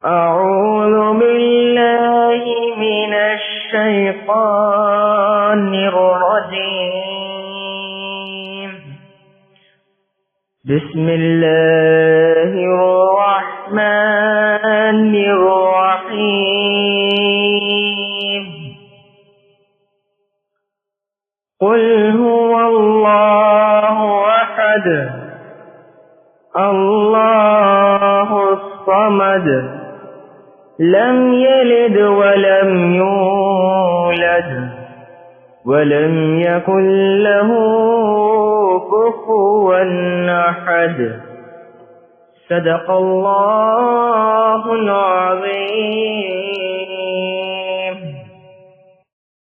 أعوذ بالله من الشيطان الرجيم. بسم الله الرحمن الرحيم. قل هو الله أحد الله الصمد لم يلد ولم يولد ولم يكن له كفوا أحد. صدق الله العظيم.